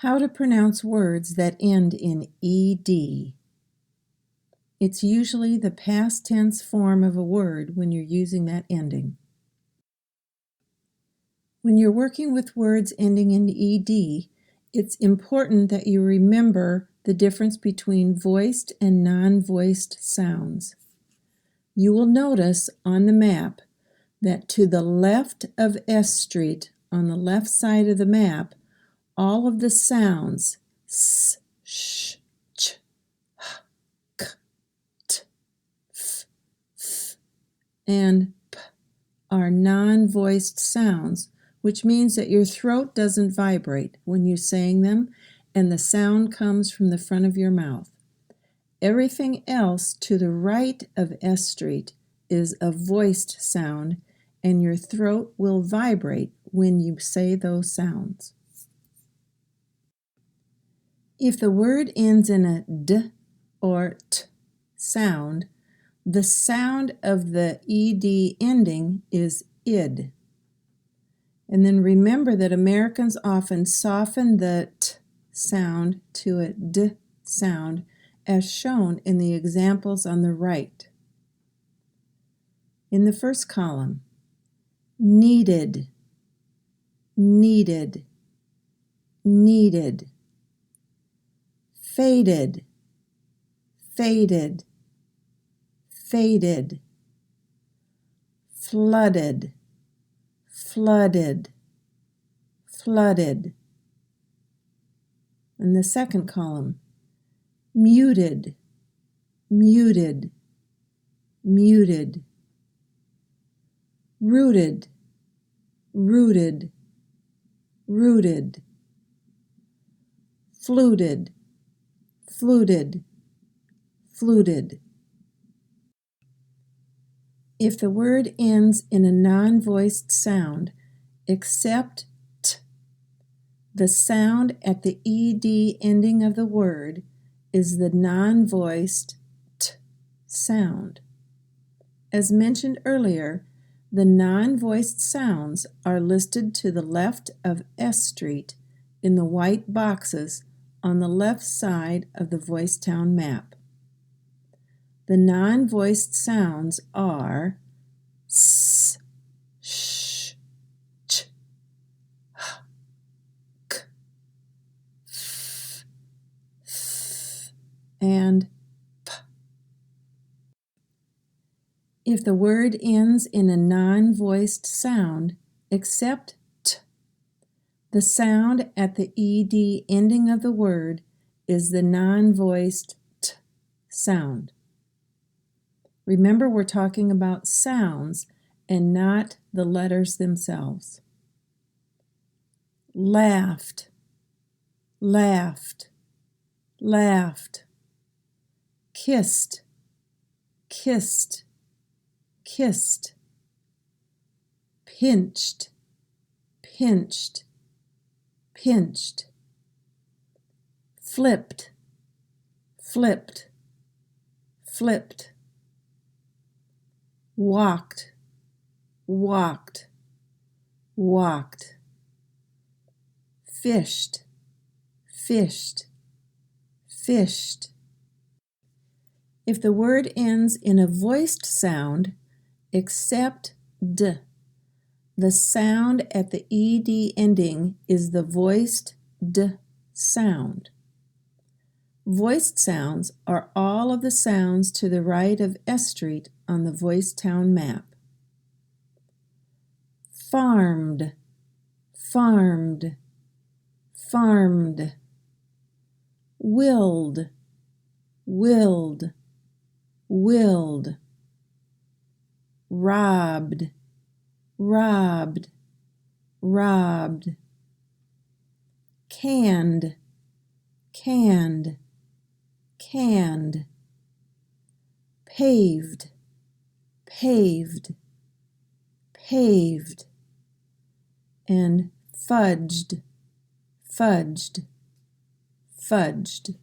How to pronounce words that end in ed. It's usually the past tense form of a word when you're using that ending. When you're working with words ending in ed, it's important that you remember the difference between voiced and non-voiced sounds. You will notice on the map that to the left of S Street, on the left side of the map, all of the sounds s, sh, ch, h, k, t, f, th, and p are non-voiced sounds, which means that your throat doesn't vibrate when you're saying them and the sound comes from the front of your mouth. Everything else to the right of S Street is a voiced sound, and your throat will vibrate when you say those sounds. If the word ends in a d or t sound, the sound of the ed ending is id. And then remember that Americans often soften the t sound to a d sound, as shown in the examples on the right. In the first column, needed, needed, needed. Faded, faded, faded. Flooded, flooded, flooded. In the second column, muted, muted, muted. Rooted, rooted, rooted. Fluted, fluted, fluted. If the word ends in a non-voiced sound, except t, the sound at the ed ending of the word is the non-voiced t sound. As mentioned earlier, the non-voiced sounds are listed to the left of S Street in the white boxes on the left side of the Voicetown map. The non-voiced sounds are s, sh, ch, h, k, f, th, and p. If the word ends in a non-voiced sound, except t, the sound at the ed ending of the word is the non-voiced t sound. Remember, we're talking about sounds and not the letters themselves. Laughed, laughed, laughed. Kissed, kissed, kissed. Pinched, pinched, pinched. Flipped, flipped, flipped. Walked, walked, walked. Fished, fished, fished. If the word ends in a voiced sound, except d, the sound at the ed ending is the voiced d sound. Voiced sounds are all of the sounds to the right of S Street on the Voicetown map. Farmed, farmed, farmed. Willed, willed, willed. Robbed, robbed, robbed. Canned, canned, canned. Paved, paved, paved. And fudged, fudged, fudged.